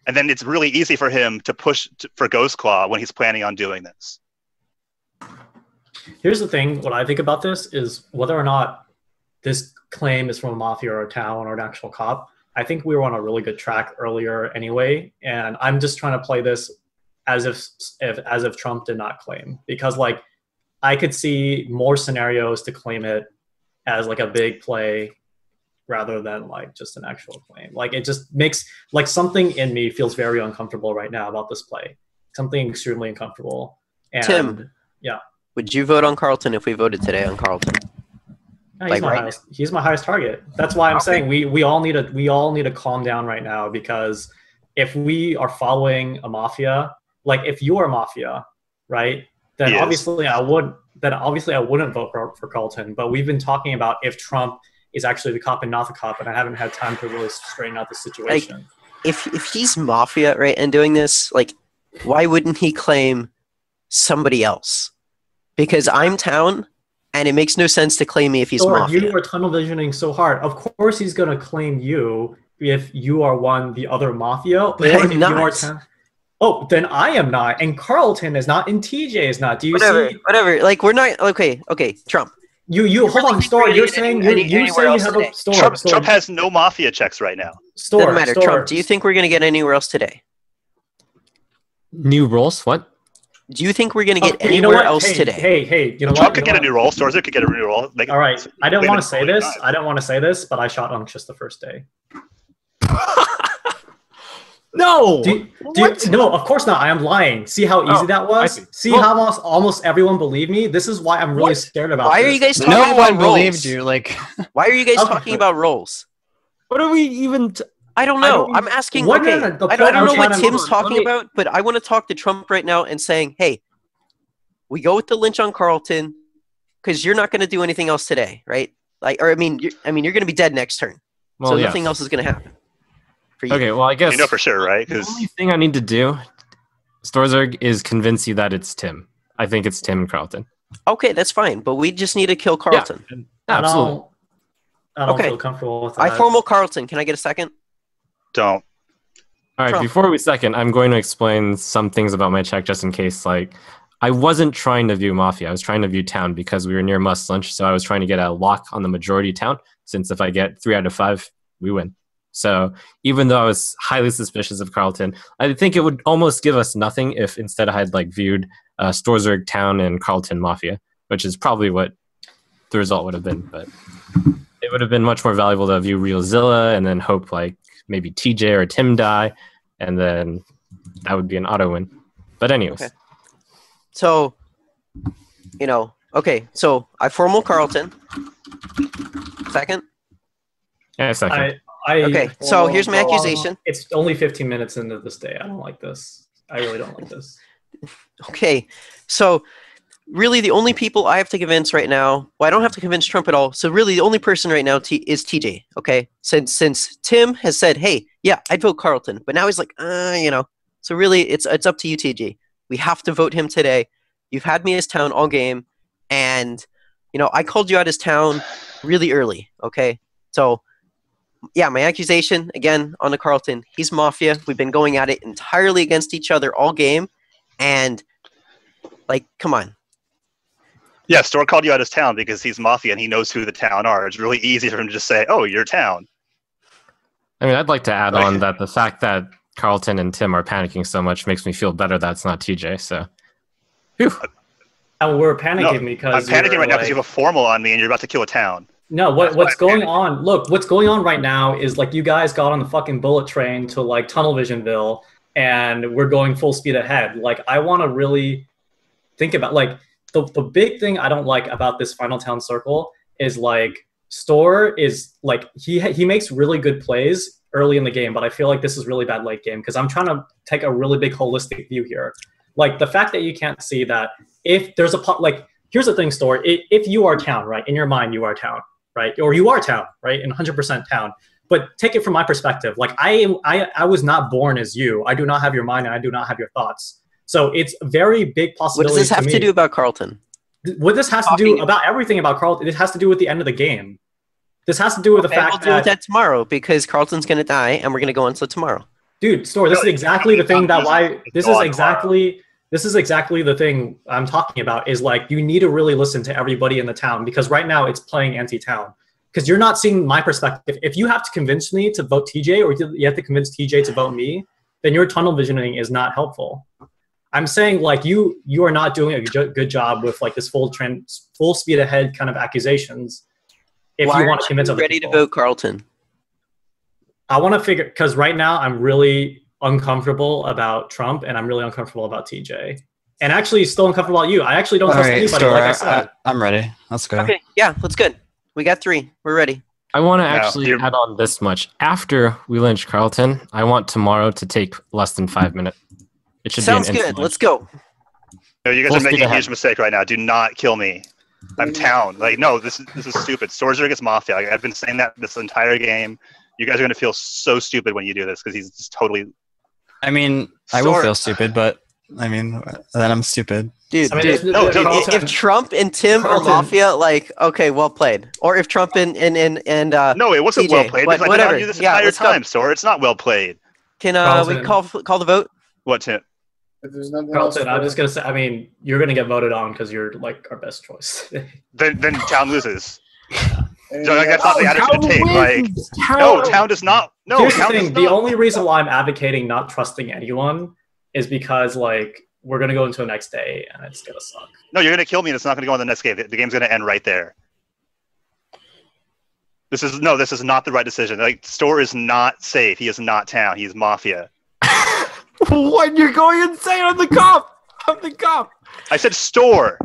And then it's really easy for him to push for Ghost Claw when he's planning on doing this. Here's the thing. What I think about this is whether or not this claim is from a Mafia or a Town or an actual cop. I think we were on a really good track earlier anyway. And I'm just trying to play this as if Trump did not claim. Because like I could see more scenarios to claim it as like a big play rather than like just an actual claim. Like it just makes like something in me feels very uncomfortable right now about this play. Something extremely uncomfortable. And Tim, yeah. Would you vote on Carlton if we voted today on Carlton? Yeah, he's my highest target. That's why I'm saying we all need to calm down right now, because if we are following a Mafia, like if you are Mafia, right, then obviously I wouldn't vote for Carlton. But we've been talking about if Trump is actually the cop and not the cop, and I haven't had time to really straighten out the situation. Like, if he's Mafia, right, and doing this, like, why wouldn't he claim somebody else? Because I'm Town, and it makes no sense to claim me if he's Mafia. You are tunnel visioning so hard. Of course he's going to claim you if you are the other Mafia. But or I'm if not. You are Oh, then I am not, and Carlton is not, and TJ is not. Do you see? Whatever. Like, we're not... Okay, Trump. You hold on, Store. You're saying you have a Store. Trump has no Mafia checks right now. Store. Doesn't matter, Trump. Do you think we're going to get anywhere else today? New rules? What? Do you think we're going to get anywhere else today? Hey, you know what? Trump could get a new role. Stores could get a new role. All right. I don't want to say this. I don't want to say this, but I shot Unctious the first day. No! No, of course not. I am lying. See how easy that was? See how almost everyone believed me? This is why I'm really scared about Why this. are you guys talking about roles? No one believed you. Like, why are you guys talking about roles? What are we even... I don't know. I'm asking. I don't know what Tim's talking about, but I want to talk to Trump right now and saying, hey, we go with the lynch on Carlton because you're not going to do anything else today, right? Like, or I mean, you're going to be dead next turn, so nothing else is going to happen. For you. Okay, well, I guess you know for sure, right? The only thing I need to do, Storzerg, is convince you that it's Tim. I think it's Tim and Carlton. Okay, that's fine, but we just need to kill Carlton. Yeah, absolutely. I don't Okay. feel comfortable with that. I formal Carlton. Can I get a second? Don't. All right, Trump. before we second, I'm going to explain some things about my check just in case. Like, I wasn't trying to view Mafia. I was trying to view Town because we were near must lunch. So I was trying to get a lock on the majority Town, since if I get 3 out of 5, we win. So even though I was highly suspicious of Carlton, I think it would almost give us nothing if instead I had like viewed Storzerg Town and Carlton Mafia, which is probably what the result would have been. But it would have been much more valuable to view Realzilla and then hope like maybe TJ or Tim die, and then that would be an auto win. But anyways. Okay. So, okay. So I formal Carlton. Second. Yeah, second. Okay, so here's my accusation. It's only 15 minutes into this day. I don't like this. I really don't like this. Okay, so really the only people I have to convince right now, well, I don't have to convince Trump at all. So really the only person right now is TJ, okay? Since Tim has said, hey, yeah, I'd vote Carlton. But now he's like, So really it's up to you, TJ. We have to vote him today. You've had me as Town all game. And, I called you out as Town really early, okay? So, yeah, my accusation, again, on the Carlton, he's Mafia. We've been going at it entirely against each other all game. And, come on. Yeah, Store called you out as Town because he's Mafia and he knows who the Town are. It's really easy for him to just say, oh, you're Town. I mean, I'd like to add on that the fact that Carlton and Tim are panicking so much makes me feel better that it's not TJ, so. Whew. And we're panicking because I'm panicking right now because you have a formal on me and you're about to kill a Town. No, what's going on? Look, what's going on right now is you guys got on the fucking bullet train to Tunnel Visionville, and we're going full speed ahead. I want to really think about the big thing I don't like about this Final Town Circle is Store is he makes really good plays early in the game, but I feel like this is really bad late game because I'm trying to take a really big holistic view here. The fact that you can't see that if there's here's the thing, Store. If you are Town, right, in your mind you are Town. Right, or you are Town, right, and 100% Town. But take it from my perspective. I was not born as you. I do not have your mind, and I do not have your thoughts. So it's a very big possibility. What does this have to do about Carlton? What this has to do about everything about Carlton? It has to do with the end of the game. This has to do with the fact we'll deal with that tomorrow because Carlton's going to die, and we're going to go until tomorrow. Dude, Store, this is exactly the thing that why this is exactly. This is exactly the thing I'm talking about is you need to really listen to everybody in the town because right now it's playing anti-town because you're not seeing my perspective. If you have to convince me to vote TJ or you have to convince TJ to vote me, then your tunnel visioning is not helpful. I'm saying you are not doing a good job with this full speed ahead kind of accusations. If you want to convince other ready people. To vote Carlton? I want to figure because right now I'm really uncomfortable about Trump and I'm really uncomfortable about TJ and actually still uncomfortable about you. I actually don't trust anybody. Store, like I said. I'm ready. Let's go. Okay, yeah, let's good. We got 3. We're ready. I want to actually add on this much. After we lynch Carlton, I want tomorrow to take less than 5 minutes. It should Sounds be an good. Let's go. No, you guys are making a huge mistake right now. Do not kill me. I'm Town. No, this is stupid. Storzerg is Mafia. I've been saying that this entire game. You guys are going to feel so stupid when you do this because he's just totally... I mean, I will feel stupid, but then I'm stupid. Dude, no, if Trump and Tim are Mafia, okay, well played. Or if Trump and no, it wasn't TJ, well played. I've been on you this entire time, Store. It's not well played. Can we call the vote? What, Tim? If there's nothing Carlton, else I'm just gonna say. You're gonna get voted on because you're our best choice. then Town loses. So that's not the attitude to take. No, Town does not. No, here's Town the thing. The only reason why I'm advocating not trusting anyone is because we're gonna go into the next day and it's gonna suck. No, you're gonna kill me and it's not gonna go on the next game. The game's gonna end right there. This is not the right decision. Store is not safe. He is not Town. He's Mafia. What? You're going insane on the cop. I'm the cop. I said Store.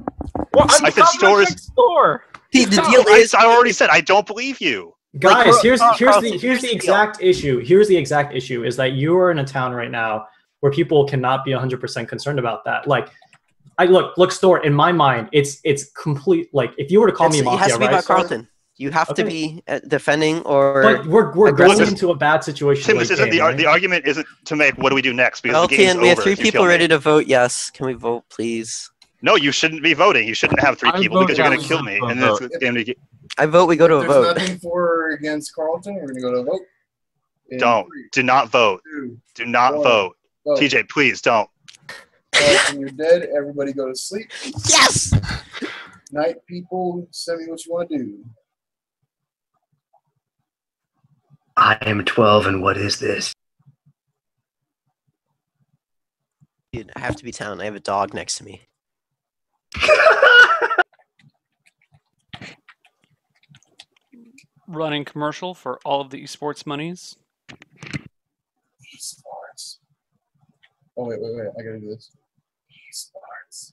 Well, I said Store is Store. The deal is, I already said I don't believe you. Guys, here's the exact issue. Here's the exact issue is that you are in a town right now where people cannot be 100% concerned about that. Look, Store. In my mind, it's complete. If you were to call me Mafia, it has to be right, about Store? Carlton. You have to be defending or. But we're going into a bad situation. Tim, this isn't the argument. Isn't to make what do we do next because the game's over. We have 3 people ready to vote. Yes, can we vote, please? No, you shouldn't be voting. You shouldn't have 3 people because you're going to kill me. And then it's going to get... I vote we go to a There's vote. nothing for or against Carlton. We're gonna go to a vote. Don't. Do not vote. 2, Do not 1. vote. Vote. TJ, please don't. Carlton, you're dead. Everybody go to sleep. Yes! Night people, send me what you want to do. I am 12, and what is this? Dude, I have to be town. I have a dog next to me. Running commercial for all of the esports monies. Sports. Oh, wait. I gotta do this. Sports.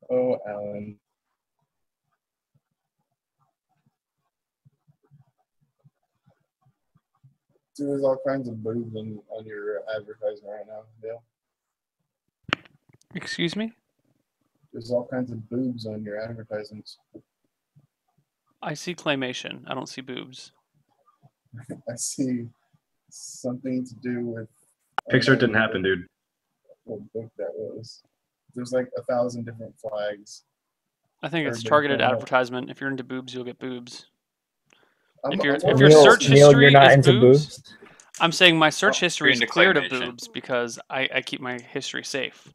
Oh, Alan. So there's all kinds of boobs on your advertisement right now, Dale. Excuse me? There's all kinds of boobs on your advertisements. I see claymation. I don't see boobs. I see something to do with Pixar didn't happen, dude. what book that was. There's like 1,000 different flags. I think it's Everybody targeted found out. advertisement. If you're into boobs, you'll get boobs. I'm- If your I'm- search Neil, history you're not is into boobs? I'm saying my search history is you're into cleared of claymation. boobs because I keep my history safe.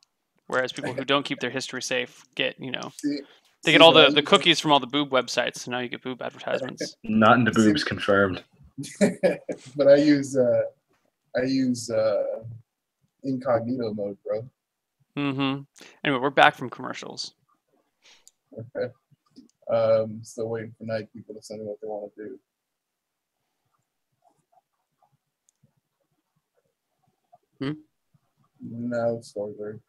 Whereas people who don't keep their history safe get, See- they see, get all but I the use- cookies from all the boob websites, so now you get boob advertisements. Not into boobs, confirmed. But I use incognito mode, bro. Mm-hmm. Anyway, we're back from commercials. Okay. Still waiting for night people to send me what they want to do. No, spoiler.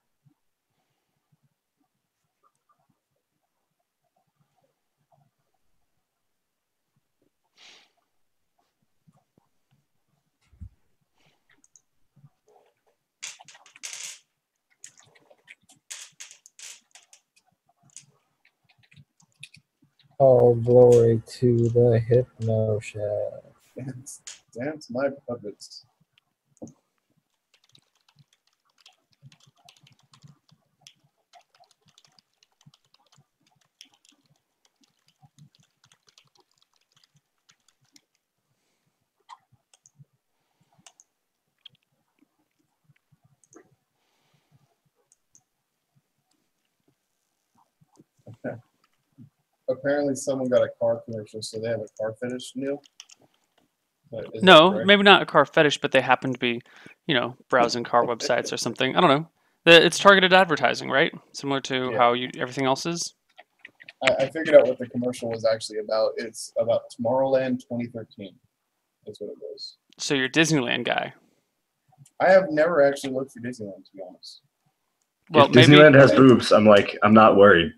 All glory to the Hypno Chef. Dance my puppets. Apparently, someone got a car commercial, so they have a car fetish, Neil. Is that No, correct? maybe not a car fetish, but they happen to be, browsing car websites or something. I don't know. It's targeted advertising, right? Similar to Yeah. how everything else is. I figured out what the commercial was actually about. It's about Tomorrowland 2013. That's what it was. So you're a Disneyland guy. I have never actually looked for Disneyland, to be honest. Well, If maybe Disneyland has boobs, I'm not worried.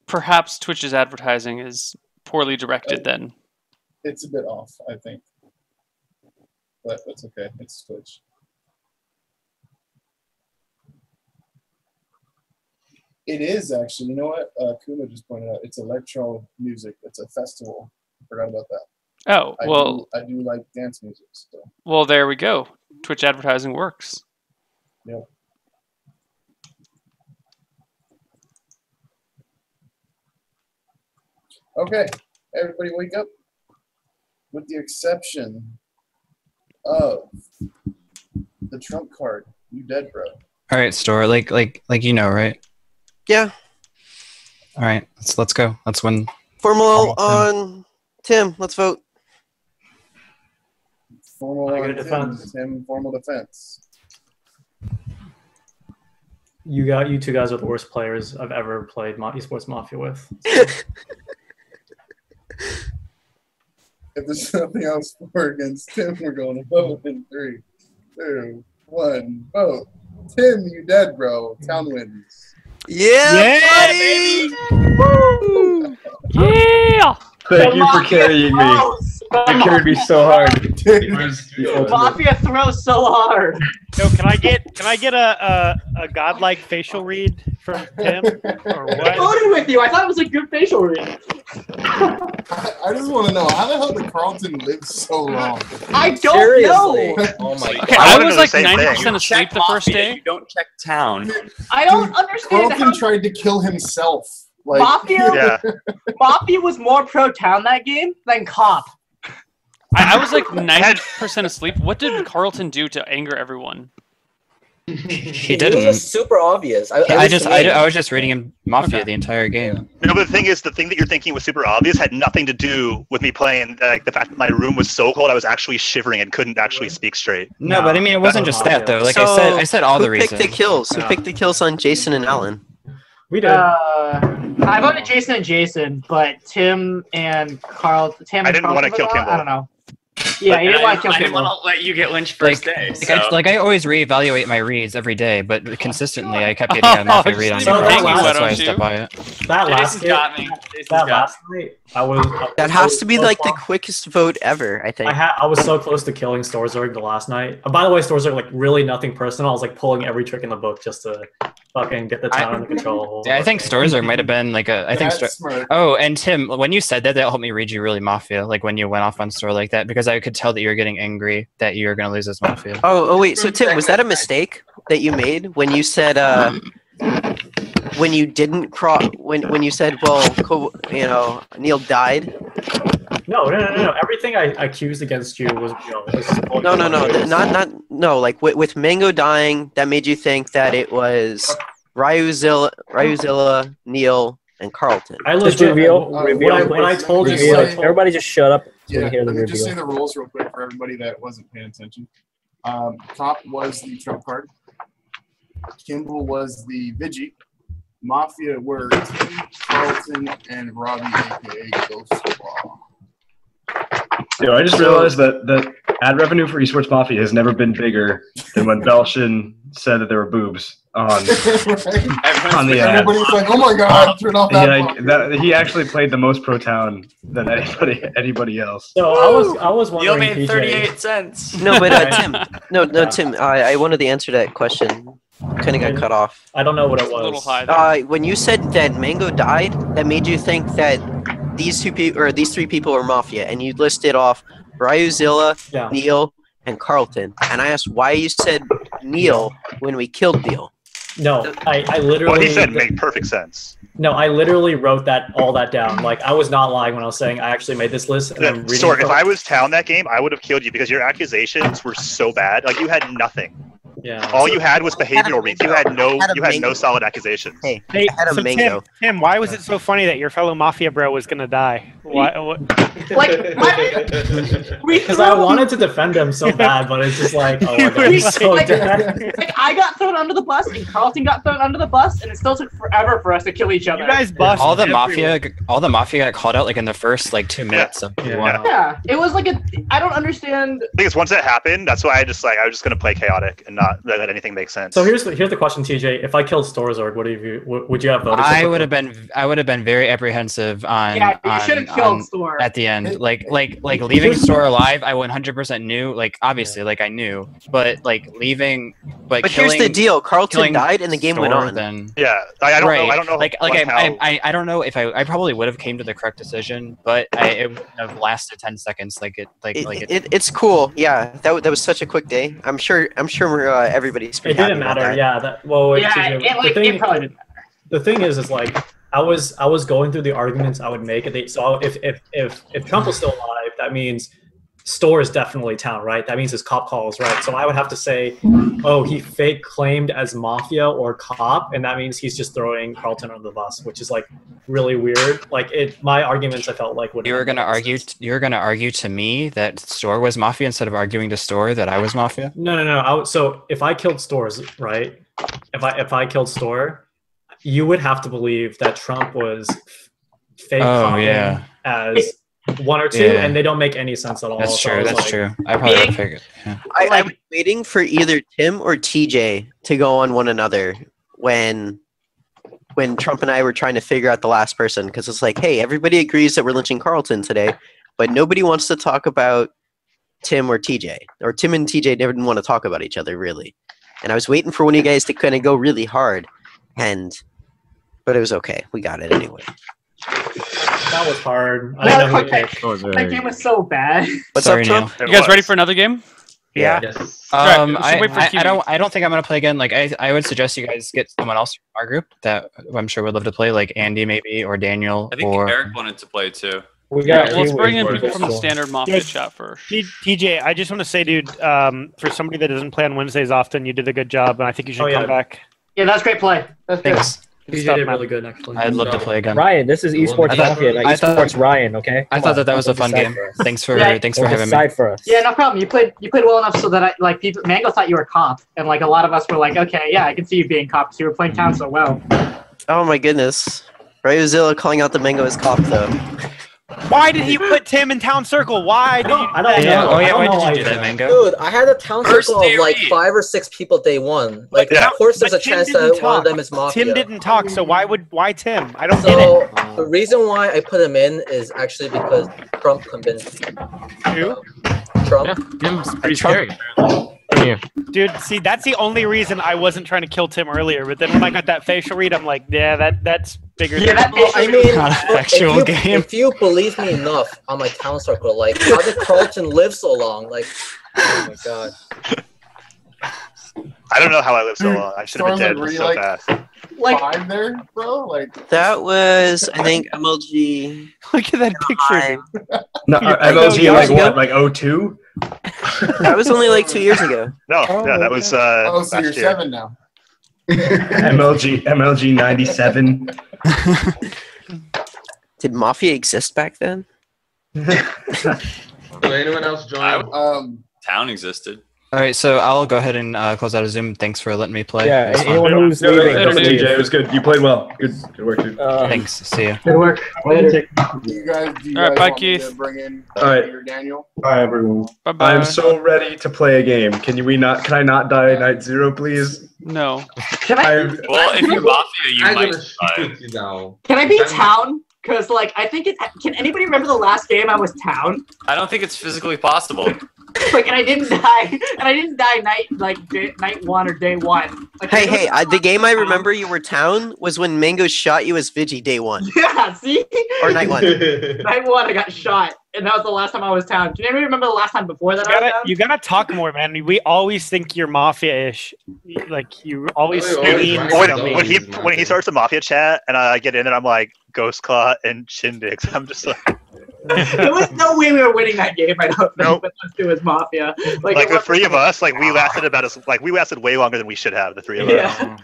perhaps Twitch's advertising is poorly directed then. It's a bit off, I think. But that's okay. It's Twitch. It is actually. You know what? Kuma just pointed out. It's electro music. It's a festival. I forgot about that. Oh, well, I do like dance music. So. well, there we go. Twitch advertising works. Yep. Okay, everybody wake up. With the exception of the trump card. You dead, bro. All right, Store. Like you know, right? Yeah. All right, let's go. Let's win. Formal on Tim. Let's vote. Formal I get a on defense. Tim, formal defense. You two guys are the worst players I've ever played Esports Mafia with. If there's nothing else for against Tim, we're going to vote in 3, 2, 1, vote. Tim, you dead, bro. Town wins. Yeah, Yeah, buddy! Woo! Yeah! Thank you for carrying me. You carried me so hard. It was the ultimate. Mafia throws so hard. Yo, can I get a godlike facial read from Tim or I what? voted with you. I thought it was a good facial read. I just want to know, how the hell did Carlton live so long? I don't Seriously. know. Oh my Okay, god. I wanna was do the like same 90% thing. asleep the first day. You don't check town. I don't understand Carlton how tried to kill himself. Like, Mafia. Yeah. Mafia was more pro town that game than cop. I was like 90% asleep. What did Carlton do to anger everyone? He It didn't. was super obvious. I I was just reading him Mafia Okay. the entire game. No, but the thing is, the thing that you're thinking was super obvious had nothing to do with me playing. Like the fact that my room was so cold, I was actually shivering and couldn't actually speak strate. No, but I mean, it wasn't just that though. Like So, I said all the Who picked reasons. the kills? Who Yeah. picked the kills on Jason and Alan? We did. I voted Jason and Jason, but Tim and Carl. Tim. I and didn't wanna Carlton kill was out? Kimball. I don't know. Yeah, you didn't want to kill I didn't Kimball. want to let you get lynched first day. I always reevaluate my reads every day, but consistently I kept getting a Mafia read on So every that day, last- that's why I Why stuck don't by it. That last Jason's game, got me. Jason's that got last night, I was. That has to be like the quickest vote ever, I think. I was so close to killing Storzerg the last night. By the way, Storzerg, like really nothing personal. I was like pulling every trick in the book just to fucking get the town under control. Yeah, I think Storzer might have been like a. I think. that's smart. Oh, and Tim, when you said that, that helped me read you really Mafia. Like when you went off on Store like that, because I could tell that you were getting angry that you were going to lose this Mafia. Oh, wait. So Tim, was that a mistake that you made when you said when you didn't cross when you said, well, Neil died? No. Everything I accused against you was real. No. Like with Mango dying, that made you think that it was Ryuzilla, Neil, and Carlton. I Just legit reveal. when I told you, Reveal. when I told- Everybody just shut up. So Yeah, we hear the let me just say reveal. the rules real quick for everybody that wasn't paying attention. Cop was the trump card. Kimball was the Vigi. Mafia were Tim, Carlton, and Robbie, aka Ghost Claw. Yo, I just realized that the ad revenue for Esports Mafia has never been bigger than when Belshin said that there were boobs on on the ad. Everybody's like, "Oh my god, turn off that." He actually played the most pro town than anybody else. So I was You wondering, made PJ, 38 cents. No, but Tim. No, Tim. I wanted to answer that question. Kind of got cut off. I don't know what it A little was. high there. When you said that Mango died, that made you think that these three people were Mafia, and you listed off Ryuzilla, Yeah. Neil, and Carlton. And I asked why you said Neil when we killed Neil. No, I literally. What he said made perfect sense. No, I literally wrote all that down. Like I was not lying when I was saying I actually made this list. And I'm reading Sort, it if from- I was town that game, I would have killed you because your accusations were so bad. Like you had nothing. Yeah. All you had was behavioral reads. You had no mango. solid accusations. Hey, Hey, I had a so mango. Tim, why was it so funny that your fellow Mafia bro was gonna die? Why? Like, Because I wanted to defend him so bad, but it's just like, oh my god, he's so Like- dead. like, I got thrown under the bus, and Carlton got thrown under the bus, and it still took forever for us to kill each other. You guys bust All the everywhere. Mafia got called out like in the first like 2 minutes of P1. Yeah, it was like I don't understand. I think it's once that happened, that's why I was just gonna play chaotic and not not let anything make sense. So here's the question, TJ. If I killed Storazord, would you have voted? I would have been very apprehensive on Yeah, you should have killed on Store. at the end. Like leaving Store alive, I 100% knew. Like obviously, like I knew, but like leaving, But here's the deal: Carlton died, and the game went Store, on. Then yeah, I don't know. I don't know. Like I don't know if I probably would have came to the correct decision, but it would have lasted 10 seconds. It's cool. Yeah, that was such a quick day. I'm sure everybody's pretty It didn't happy about matter. that. Yeah. Well, Yeah, TJ, it probably didn't matter. the thing is like I was going through the arguments I would make. So if Trump was still alive, that means Store is definitely town, right? That means his cop call is right. So I would have to say, oh, he fake claimed as mafia or cop, and that means he's just throwing Carlton under the bus, which is like really weird. Like my arguments, I felt like would. You were gonna argue to me that Store was mafia instead of arguing to Store that I was mafia. No. So if I killed Stores, right? If I killed Store, you would have to believe that Trump was fake claiming as one or two, and they don't make any sense at all. That's So true. That's true. I probably would have figured. Yeah. I was waiting for either Tim or TJ to go on one another when Trump and I were trying to figure out the last person, because it's like, hey, everybody agrees that we're lynching Carlton today, but nobody wants to talk about Tim or TJ, or Tim and TJ didn't want to talk about each other really. And I was waiting for one of you guys to kind of go really hard, but it was okay. We got it anyway. That was hard. I didn't know who to pick. That game was so bad. What's Sorry, up, Trump? You guys ready for another game? Yeah. Yes. I don't think I'm gonna play again. Like I would suggest you guys get someone else from our group that I'm sure would love to play, like Andy maybe or Daniel. I think Eric wanted to play too. Let's bring in people from the standard Mafia chat first. TJ, I just want to say, dude, for somebody that doesn't play on Wednesdays often, you did a good job, and I think you should come back. Yeah, that's great play. That's good. Thanks. TJ did really good, actually. I'd love to play again. Ryan, this is esports Mafia, not esports Ryan. Okay. I thought that was a fun game. Thanks for having me. Decide for us. Yeah, no problem. You played well enough so that Mango thought you were cop, and like a lot of us were like, okay, yeah, I can see you being cop because you were playing town so well. Oh my goodness. Ryozilla calling out the Mango as cop though. Why did he put Tim in town circle? Why did you? I don't know. Oh yeah, why did you do that, Mango? Dude, I had a town circle of like 5 or 6 people day one. Like, of course, there's a chance that one of them is mafia. Tim didn't talk, so why Tim? I don't get it. The reason why I put him in is actually because Trump convinced me. Who? Trump. Yeah, Tim's pretty scary. Dude, see, that's the only reason I wasn't trying to kill Tim earlier. But then when I got that facial read, I'm like, yeah, that's bigger. Yeah, than I mean, Not an actual game. If you believe me enough on my town circle, like, how did Carlton live so long? Like, oh my god. I don't know how I lived so long. I should have been Storm, dead were you, so fast. Like 5 there, bro? Like That was, I think, MLG. Look at that picture. No, MLG like what? Like 02? That was only like 2 years ago. No, yeah, that was so you're last year. 7 now. MLG 97. Did Mafia exist back then? Did anyone else join? Town existed. All right, so I'll go ahead and close out of Zoom. Thanks for letting me play. Yeah, It was fun. anyone who's leaving. TJ, it was good. You played well. Good work, dude. Thanks. See you. Good work. Later. Do you guys All right, bye, want me Keith. to bring in All right. or Daniel? Bye, everyone. Bye-bye. I'm so ready to play a game. Can I not die night 0, please? No. Can I? Well, if you're Mafia, you I'm might gonna shoot you now. Can I be town? Because like I think can anybody remember the last game I was town? I don't think it's physically possible. Like, and I didn't die night 1 or day 1. Like, Hey, the game I remember you were town was when Mango shot you as Vigi day 1. Yeah, see? Or night 1. Night 1 I got shot, and that was the last time I was town. Can anybody remember the last time before that I was town? You gotta talk more, man. We always think you're mafia-ish. Like you always Dude, scream. when he starts the Mafia chat and I get in and I'm like Ghost Claw and Shindigs, I'm just like There was no way we were winning that game. I don't think. Nope. But let's do as mafia. Like the 3 of us, like we lasted way longer than we should have. The 3 of us.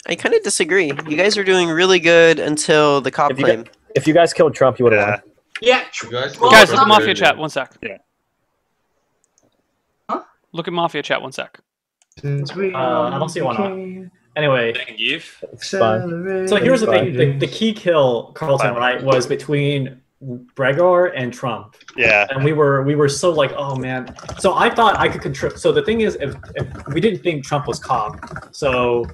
I kind of disagree. You guys are doing really good until the cop claim. If you guys killed Trump, you would have won. Yeah. Guys, look at Mafia chat. 1 sec. Yeah. Huh? Look at Mafia chat. 1 sec. I don't see one on. Anyway, It's fine. so here's the thing: the key kill Carlton, right, was between Bregor and Trump. Yeah. And we were so like, oh man. So I thought I could control. So the thing is, if we didn't think Trump was cop, so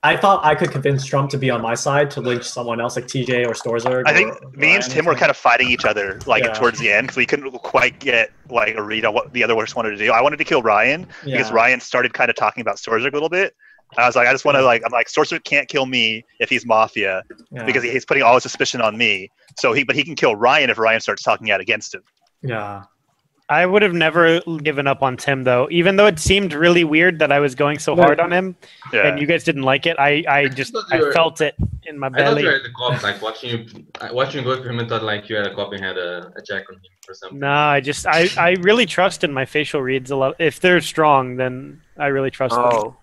I thought I could convince Trump to be on my side to lynch someone else like TJ or Storzerg. I think me and Tim were kind of fighting each other towards the end because we couldn't quite get like a read on what the other ones wanted to do. I wanted to kill Ryan because Ryan started kind of talking about Storzerg a little bit. I was like, I just want to I'm like, Storzerg can't kill me if he's Mafia because he's putting all his suspicion on me. But he can kill Ryan if Ryan starts talking out against him. Yeah. I would have never given up on Tim though, even though it seemed really weird that I was going so hard on him, and you guys didn't like it. I felt it in my belly. I thought you had the cop, like watching you go to him and thought like you had a cop and had a check on him or something. No, I really trust in my facial reads a lot. If they're strong, then I really trust them.